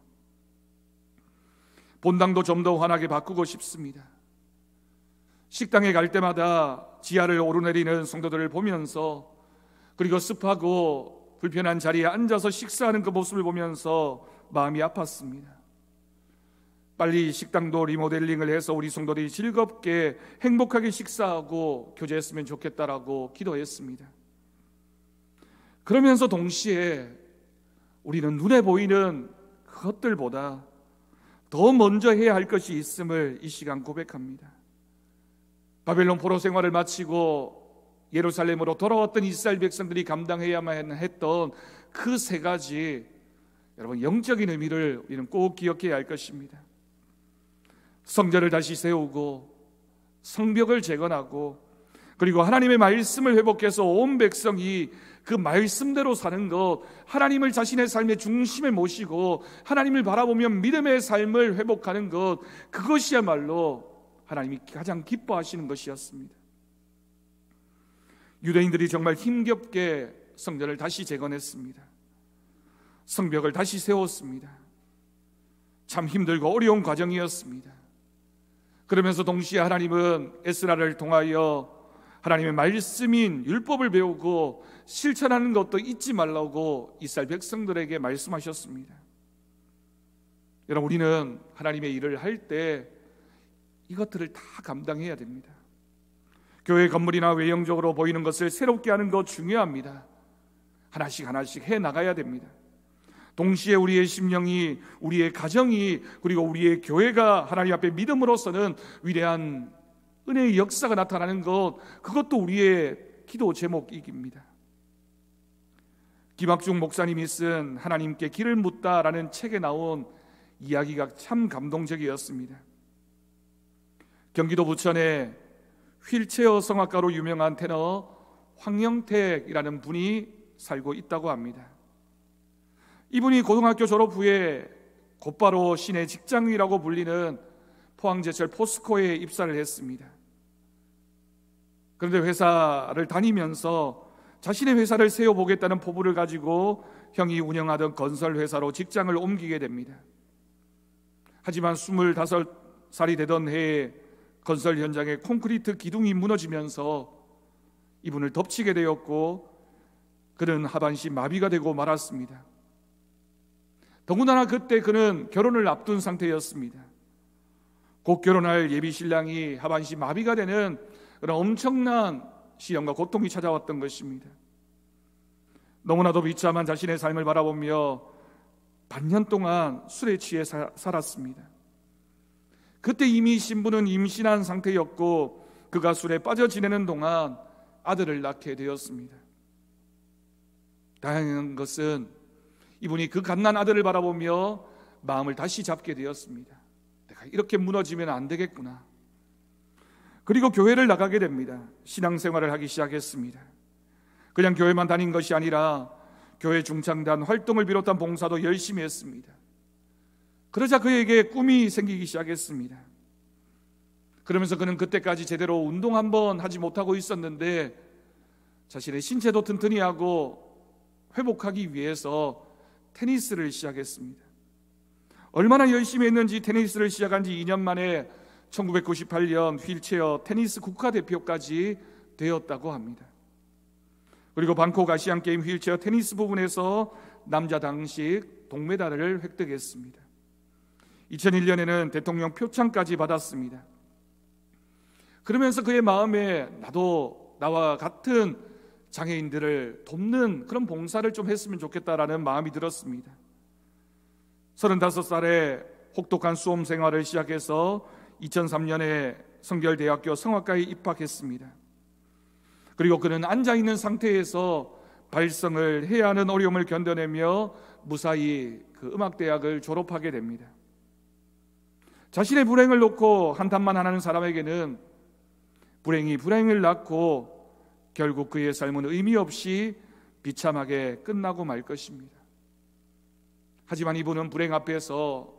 본당도 좀 더 환하게 바꾸고 싶습니다. 식당에 갈 때마다 지하를 오르내리는 성도들을 보면서, 그리고 습하고 불편한 자리에 앉아서 식사하는 그 모습을 보면서 마음이 아팠습니다. 빨리 식당도 리모델링을 해서 우리 성도들이 즐겁게 행복하게 식사하고 교제했으면 좋겠다라고 기도했습니다. 그러면서 동시에 우리는 눈에 보이는 그것들보다 더 먼저 해야 할 것이 있음을 이 시간 고백합니다. 바벨론 포로 생활을 마치고 예루살렘으로 돌아왔던 이스라엘 백성들이 감당해야만 했던 그 세 가지, 여러분, 영적인 의미를 우리는 꼭 기억해야 할 것입니다. 성전을 다시 세우고 성벽을 재건하고, 그리고 하나님의 말씀을 회복해서 온 백성이 그 말씀대로 사는 것, 하나님을 자신의 삶의 중심에 모시고 하나님을 바라보며 믿음의 삶을 회복하는 것, 그것이야말로 하나님이 가장 기뻐하시는 것이었습니다. 유대인들이 정말 힘겹게 성전을 다시 재건했습니다. 성벽을 다시 세웠습니다. 참 힘들고 어려운 과정이었습니다. 그러면서 동시에 하나님은 에스라를 통하여 하나님의 말씀인 율법을 배우고 실천하는 것도 잊지 말라고 이스라엘 백성들에게 말씀하셨습니다. 여러분, 우리는 하나님의 일을 할 때 이것들을 다 감당해야 됩니다. 교회 건물이나 외형적으로 보이는 것을 새롭게 하는 것 중요합니다. 하나씩 하나씩 해 나가야 됩니다. 동시에 우리의 심령이, 우리의 가정이, 그리고 우리의 교회가 하나님 앞에 믿음으로서는 위대한 은혜의 역사가 나타나는 것, 그것도 우리의 기도 제목입니다. 김학중 목사님이 쓴 하나님께 길을 묻다라는 책에 나온 이야기가 참 감동적이었습니다. 경기도 부천에 휠체어 성악가로 유명한 테너 황영택이라는 분이 살고 있다고 합니다. 이분이 고등학교 졸업 후에 곧바로 시내 직장이라고 불리는 포항제철 포스코에 입사를 했습니다. 그런데 회사를 다니면서 자신의 회사를 세워보겠다는 포부를 가지고 형이 운영하던 건설회사로 직장을 옮기게 됩니다. 하지만 25살이 되던 해에 건설 현장에 콘크리트 기둥이 무너지면서 이분을 덮치게 되었고, 그는 하반신 마비가 되고 말았습니다. 더군다나 그때 그는 결혼을 앞둔 상태였습니다. 곧 결혼할 예비 신랑이 하반신 마비가 되는 그런 엄청난 시련과 고통이 찾아왔던 것입니다. 너무나도 비참한 자신의 삶을 바라보며 반년 동안 술에 취해 살았습니다. 그때 이미 신부는 임신한 상태였고 그가 술에 빠져 지내는 동안 아들을 낳게 되었습니다. 다행한 것은 이분이 그 갓난 아들을 바라보며 마음을 다시 잡게 되었습니다. 내가 이렇게 무너지면 안 되겠구나. 그리고 교회를 나가게 됩니다. 신앙생활을 하기 시작했습니다. 그냥 교회만 다닌 것이 아니라 교회 중창단 활동을 비롯한 봉사도 열심히 했습니다. 그러자 그에게 꿈이 생기기 시작했습니다. 그러면서 그는 그때까지 제대로 운동 한번 하지 못하고 있었는데 자신의 신체도 튼튼히 하고 회복하기 위해서 테니스를 시작했습니다. 얼마나 열심히 했는지 테니스를 시작한 지 2년 만에 1998년 휠체어 테니스 국가대표까지 되었다고 합니다. 그리고 방콕 아시안게임 휠체어 테니스 부분에서 남자 당식 동메달을 획득했습니다. 2001년에는 대통령 표창까지 받았습니다. 그러면서 그의 마음에 나도 나와 같은 장애인들을 돕는 그런 봉사를 좀 했으면 좋겠다라는 마음이 들었습니다. 35살에 혹독한 수험 생활을 시작해서 2003년에 성결대학교 성악과에 입학했습니다. 그리고 그는 앉아있는 상태에서 발성을 해야 하는 어려움을 견뎌내며 무사히 그 음악대학을 졸업하게 됩니다. 자신의 불행을 놓고 한탄만 하는 사람에게는 불행이 불행을 낳고 결국 그의 삶은 의미 없이 비참하게 끝나고 말 것입니다. 하지만 이분은 불행 앞에서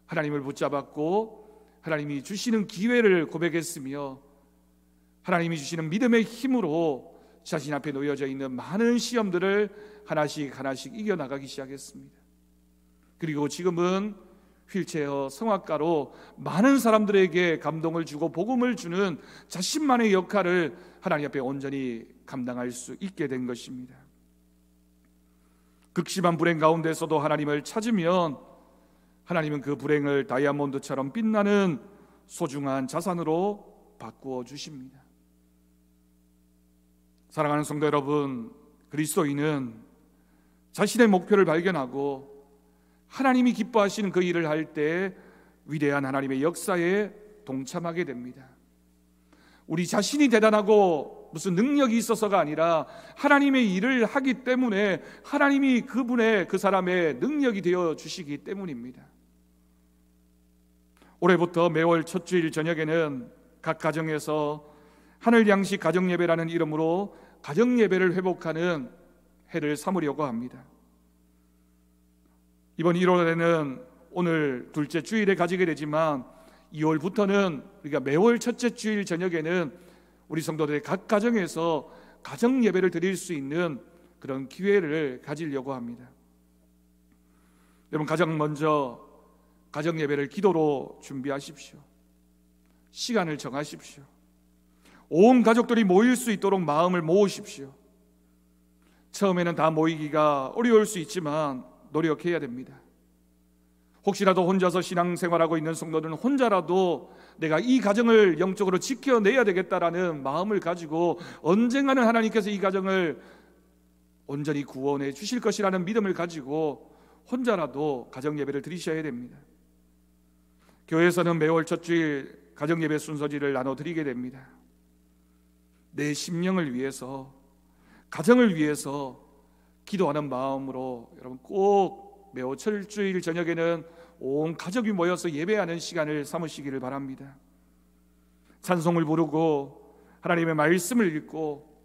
하나님을 붙잡았고 하나님이 주시는 기회를 고백했으며 하나님이 주시는 믿음의 힘으로 자신 앞에 놓여져 있는 많은 시험들을 하나씩 이겨나가기 시작했습니다. 그리고 지금은 휠체어 성악가로 많은 사람들에게 감동을 주고 복음을 주는 자신만의 역할을 하나님 앞에 온전히 감당할 수 있게 된 것입니다. 극심한 불행 가운데서도 하나님을 찾으면 하나님은 그 불행을 다이아몬드처럼 빛나는 소중한 자산으로 바꾸어 주십니다. 사랑하는 성도 여러분, 그리스도인은 자신의 목표를 발견하고 하나님이 기뻐하시는 그 일을 할 때 위대한 하나님의 역사에 동참하게 됩니다. 우리 자신이 대단하고 무슨 능력이 있어서가 아니라 하나님의 일을 하기 때문에 하나님이 그 사람의 능력이 되어 주시기 때문입니다. 올해부터 매월 첫 주일 저녁에는 각 가정에서 하늘 양식 가정예배라는 이름으로 가정예배를 회복하는 해를 삼으려고 합니다. 이번 1월에는 오늘 둘째 주일에 가지게 되지만 2월부터는 우리가 매월 첫째 주일 저녁에는 우리 성도들의 각 가정에서 가정 예배를 드릴 수 있는 그런 기회를 가지려고 합니다. 여러분, 가장 먼저 가정 예배를 기도로 준비하십시오. 시간을 정하십시오. 온 가족들이 모일 수 있도록 마음을 모으십시오. 처음에는 다 모이기가 어려울 수 있지만 노력해야 됩니다. 혹시라도 혼자서 신앙생활하고 있는 성도들은 혼자라도 내가 이 가정을 영적으로 지켜내야 되겠다라는 마음을 가지고 언젠가는 하나님께서 이 가정을 온전히 구원해 주실 것이라는 믿음을 가지고 혼자라도 가정예배를 드리셔야 됩니다. 교회에서는 매월 첫 주일 가정예배 순서지를 나눠드리게 됩니다. 내 심령을 위해서, 가정을 위해서 기도하는 마음으로 여러분 꼭 매월 첫 주일 저녁에는 온 가족이 모여서 예배하는 시간을 삼으시기를 바랍니다. 찬송을 부르고 하나님의 말씀을 읽고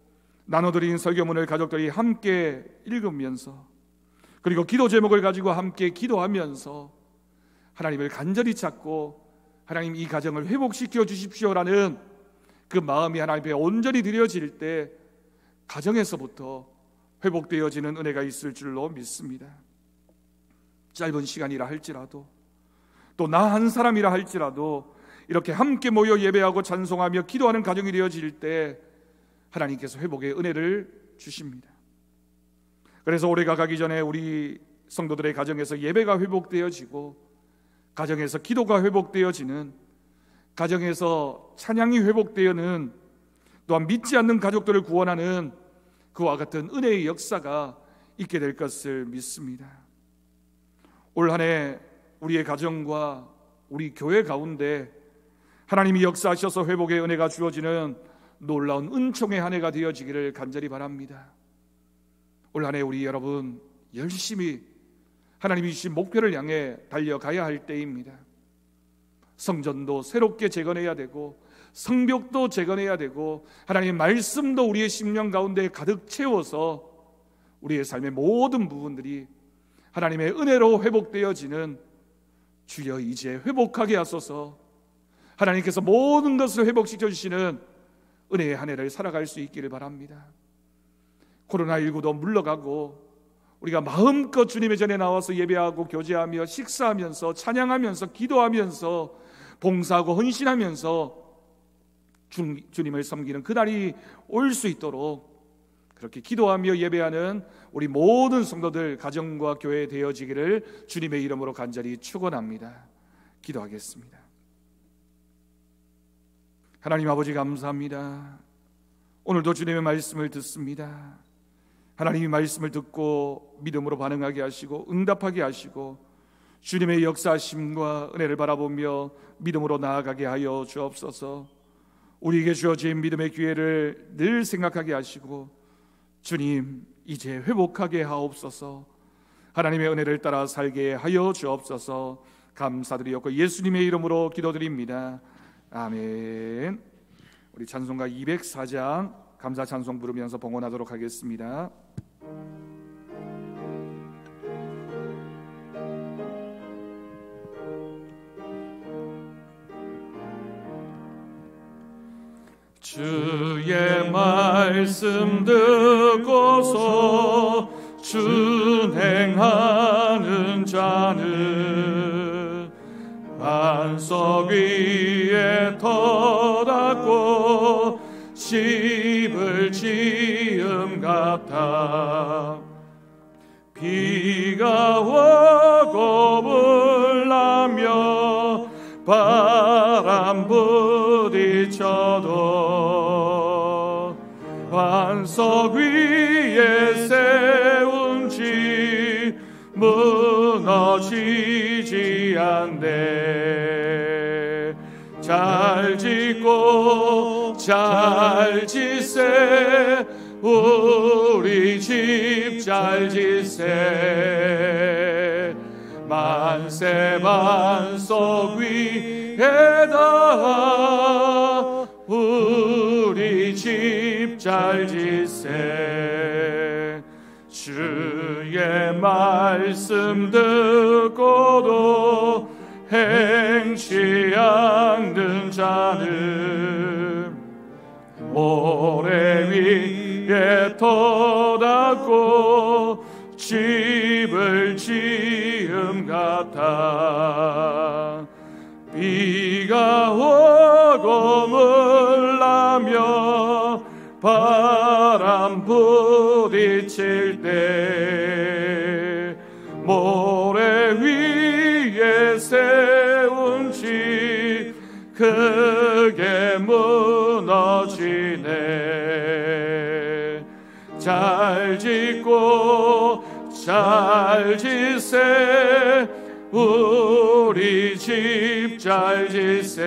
나눠드린 설교문을 가족들이 함께 읽으면서, 그리고 기도 제목을 가지고 함께 기도하면서 하나님을 간절히 찾고 하나님 이 가정을 회복시켜 주십시오라는 그 마음이 하나님 앞에 온전히 드려질 때 가정에서부터 회복되어지는 은혜가 있을 줄로 믿습니다. 짧은 시간이라 할지라도, 또 나 한 사람이라 할지라도 이렇게 함께 모여 예배하고 찬송하며 기도하는 가정이 되어질 때 하나님께서 회복의 은혜를 주십니다. 그래서 올해가 가기 전에 우리 성도들의 가정에서 예배가 회복되어지고 가정에서 기도가 회복되어지는 가정에서 찬양이 회복되어는 또한 믿지 않는 가족들을 구원하는 그와 같은 은혜의 역사가 있게 될 것을 믿습니다. 올 한 해 우리의 가정과 우리 교회 가운데 하나님이 역사하셔서 회복의 은혜가 주어지는 놀라운 은총의 한 해가 되어지기를 간절히 바랍니다. 올 한 해 우리 여러분 열심히 하나님이 주신 목표를 향해 달려가야 할 때입니다. 성전도 새롭게 재건해야 되고 성벽도 재건해야 되고 하나님의 말씀도 우리의 심령 가운데 가득 채워서 우리의 삶의 모든 부분들이 하나님의 은혜로 회복되어지는 주여 이제 회복하게 하소서, 하나님께서 모든 것을 회복시켜 주시는 은혜의 한 해를 살아갈 수 있기를 바랍니다. 코로나19도 물러가고 우리가 마음껏 주님의 전에 나와서 예배하고 교제하며 식사하면서 찬양하면서 기도하면서 봉사하고 헌신하면서 주님을 섬기는 그날이 올 수 있도록 그렇게 기도하며 예배하는 우리 모든 성도들 가정과 교회 되어지기를 주님의 이름으로 간절히 축원합니다. 기도하겠습니다. 하나님 아버지 감사합니다. 오늘도 주님의 말씀을 듣습니다. 하나님이 말씀을 듣고 믿음으로 반응하게 하시고 응답하게 하시고 주님의 역사하심과 은혜를 바라보며 믿음으로 나아가게 하여 주옵소서. 우리에게 주어진 믿음의 기회를 늘 생각하게 하시고 주님 이제 회복하게 하옵소서. 하나님의 은혜를 따라 살게 하여 주옵소서. 감사드리옵고 예수님의 이름으로 기도드립니다. 아멘. 우리 찬송가 204장 감사 찬송 부르면서 봉헌하도록 하겠습니다. 주의 말씀 듣고서 준행하는 자는 반석 위에 터닫고 집을 지음 같아. 비가 오고 불나며 바람 부딪혀도 반석 위에 세운 집 무너지지 않네. 잘 짓고 잘 짓세 우리 집 잘 짓세. 만세 반석 위에다 우리 집 잘 짓세. 주의 말씀 듣고도 행치 않는 자는 모래 위에 터닫고 집을 지음 같아. 비가 오고 물나며 바람 부딪힐 때 모래 위에 세운 집 크게 무너지네. 잘 짓고 잘 짓세 우리 집 잘 짓세.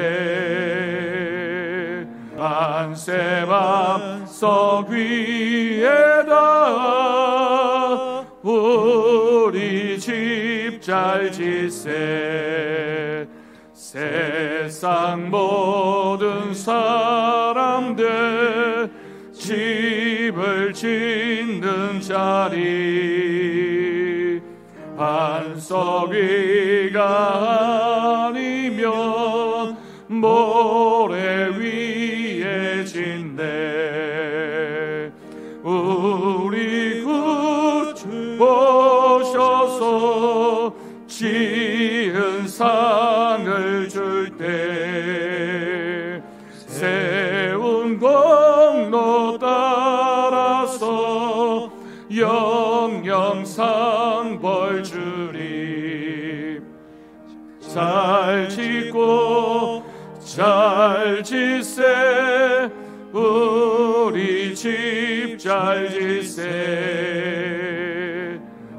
만세 반석 위에다 우리 집 잘 짓세. 세상 모든 사람들 집을 짓는 자리 반석 위가 아니면 모래 위에 짓네. 우리 구주 보셔서 지은 상을 줄 때 세운 공로 따라서 영영상 벌 주리. 잘 짓고 잘 잘 지세 우리 집 잘 지세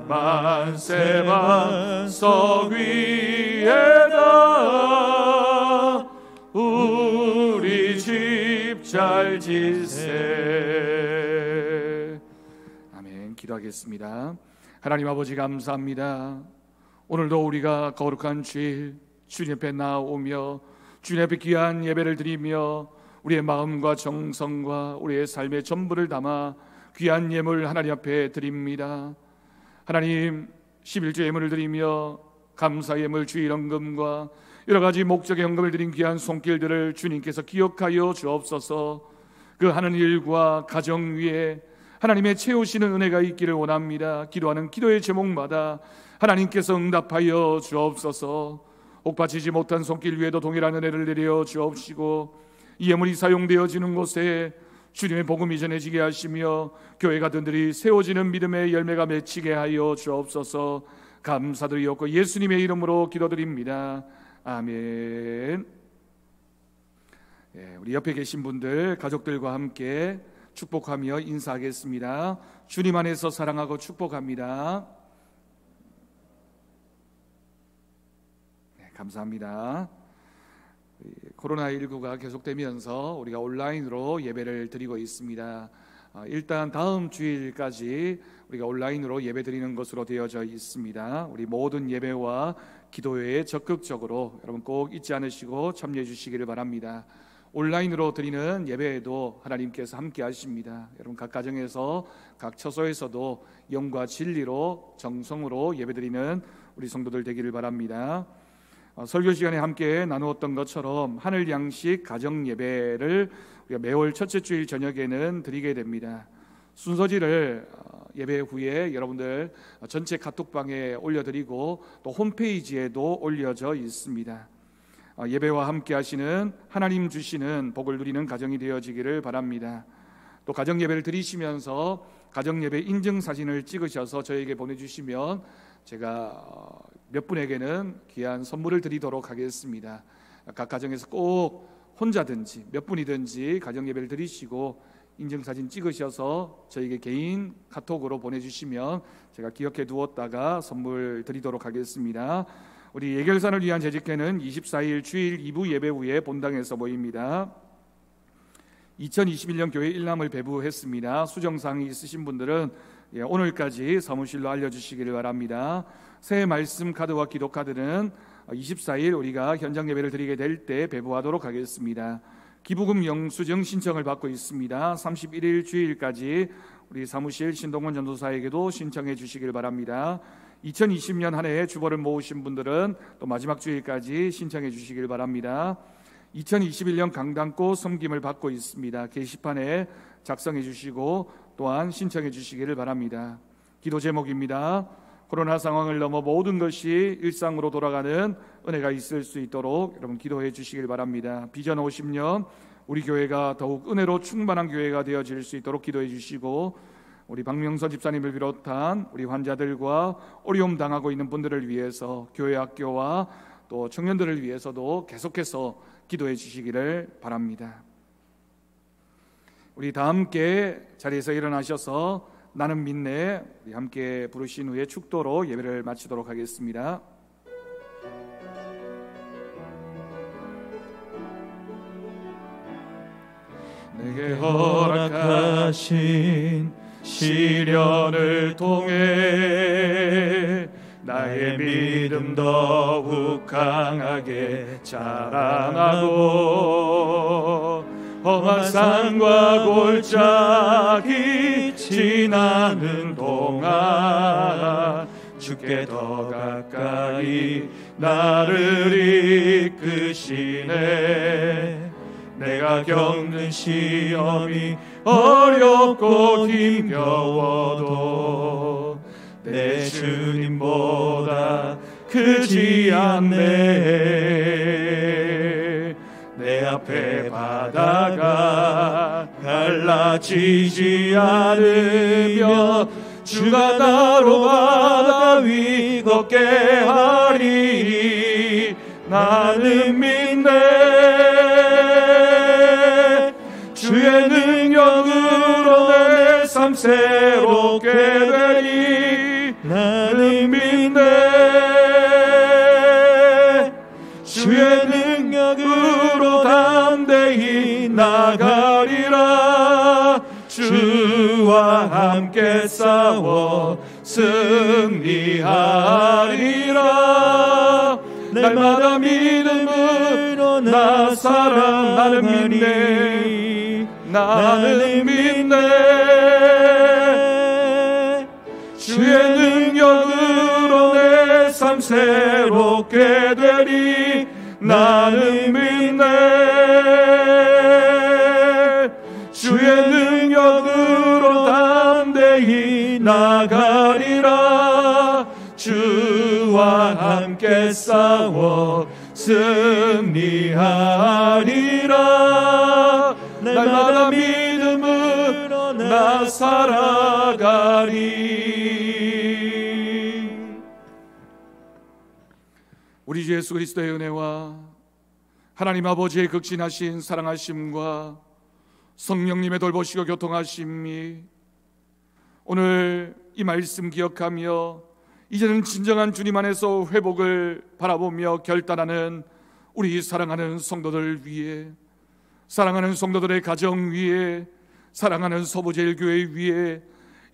만세 반석 위에다 우리 집 잘 지세. 아멘. 기도하겠습니다. 하나님 아버지 감사합니다. 오늘도 우리가 거룩한 주일 주님 앞에 나오며 주님 앞에 귀한 예배를 드리며 우리의 마음과 정성과 우리의 삶의 전부를 담아 귀한 예물 하나님 앞에 드립니다. 하나님 11조 예물을 드리며 감사 예물 주일 헌금과 여러 가지 목적의 헌금을 드린 귀한 손길들을 주님께서 기억하여 주옵소서. 그 하는 일과 가정 위에 하나님의 채우시는 은혜가 있기를 원합니다. 기도하는 기도의 제목마다 하나님께서 응답하여 주옵소서. 옥바치지 못한 손길 위에도 동일한 은혜를 내려 주옵시고 이 예물이 사용되어지는 곳에 주님의 복음이 전해지게 하시며 교회가 든든히 세워지는 믿음의 열매가 맺히게 하여 주옵소서. 감사드리옵고 예수님의 이름으로 기도드립니다. 아멘. 우리 옆에 계신 분들 가족들과 함께 축복하며 인사하겠습니다. 주님 안에서 사랑하고 축복합니다. 감사합니다. 코로나19가 계속되면서 우리가 온라인으로 예배를 드리고 있습니다. 일단 다음 주일까지 우리가 온라인으로 예배 드리는 것으로 되어져 있습니다. 우리 모든 예배와 기도회에 적극적으로 여러분 꼭 잊지 않으시고 참여해 주시기를 바랍니다. 온라인으로 드리는 예배에도 하나님께서 함께 하십니다. 여러분 각 가정에서 각 처소에서도 영과 진리로 정성으로 예배 드리는 우리 성도들 되기를 바랍니다. 설교 시간에 함께 나누었던 것처럼 하늘 양식 가정 예배를 우리가 매월 첫째 주일 저녁에는 드리게 됩니다. 순서지를 예배 후에 여러분들 전체 카톡방에 올려드리고 또 홈페이지에도 올려져 있습니다. 예배와 함께 하시는 하나님 주시는 복을 누리는 가정이 되어지기를 바랍니다. 또 가정 예배를 드리시면서 가정 예배 인증 사진을 찍으셔서 저에게 보내주시면 제가 몇 분에게는 귀한 선물을 드리도록 하겠습니다. 각 가정에서 꼭 혼자든지 몇 분이든지 가정 예배를 드리시고 인증사진 찍으셔서 저에게 개인 카톡으로 보내주시면 제가 기억해 두었다가 선물 드리도록 하겠습니다. 우리 예결산을 위한 재직회는 24일 주일 2부 예배 후에 본당에서 모입니다. 2021년 교회 일남을 배부했습니다. 수정사항이 있으신 분들은 오늘까지 사무실로 알려주시기를 바랍니다. 새해 말씀 카드와 기도 카드는 24일 우리가 현장 예배를 드리게 될 때 배부하도록 하겠습니다. 기부금 영수증 신청을 받고 있습니다. 31일 주일까지 우리 사무실 신동원 전도사에게도 신청해 주시길 바랍니다. 2020년 한 해에 주보를 모으신 분들은 또 마지막 주일까지 신청해 주시길 바랍니다. 2021년 강단꽃 섬김을 받고 있습니다. 게시판에 작성해 주시고 또한 신청해 주시기를 바랍니다. 기도 제목입니다. 코로나 상황을 넘어 모든 것이 일상으로 돌아가는 은혜가 있을 수 있도록 여러분 기도해 주시길 바랍니다. 비전 50년 우리 교회가 더욱 은혜로 충만한 교회가 되어질 수 있도록 기도해 주시고 우리 박명선 집사님을 비롯한 우리 환자들과 어려움 당하고 있는 분들을 위해서 교회 학교와 또 청년들을 위해서도 계속해서 기도해 주시기를 바랍니다. 우리 다 함께 자리에서 일어나셔서 나는 믿네 우리 함께 부르신 후에 축도로 예배를 마치도록 하겠습니다. 내게 허락하신 시련을 통해 나의 믿음 더욱 강하게 자라나고 험한 산과 골짜기 지나는 동안 주께 더 가까이 나를 이끄시네. 내가 겪는 시험이 어렵고 힘겨워도 내 주님보다 크지 않네. 내 앞에 바다가 갈라지지 않으며 주가 나로 바다 위 걷게 하리. 나는 믿네. 주의 능력으로 내 삶 새롭게 되리 나는 믿네. 주의 능력으로 담대히 나가리라. 주와 함께 싸워 승리하리라. 날마다 믿음으로 나 살아 나는 믿네. 나는 믿네. 주의 능력으로 내 삶 새롭게 되리 나는 믿네. 주의 능력으로 담대히 나가리라. 주와 함께 싸워 승리하리라. 날마다 믿음으로 나 살아가리. 우리 주 예수 그리스도의 은혜와 하나님 아버지의 극진하신 사랑하심과 성령님의 돌보시고 교통하심이 오늘 이 말씀 기억하며 이제는 진정한 주님 안에서 회복을 바라보며 결단하는 우리 사랑하는 성도들 위해, 사랑하는 성도들의 가정 위에, 사랑하는 서부제일교회 위에,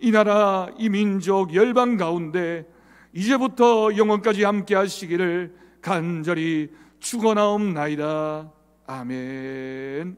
이 나라 이 민족 열방 가운데 이제부터 영원까지 함께 하시기를 간절히 축원하옵나이다. 아멘.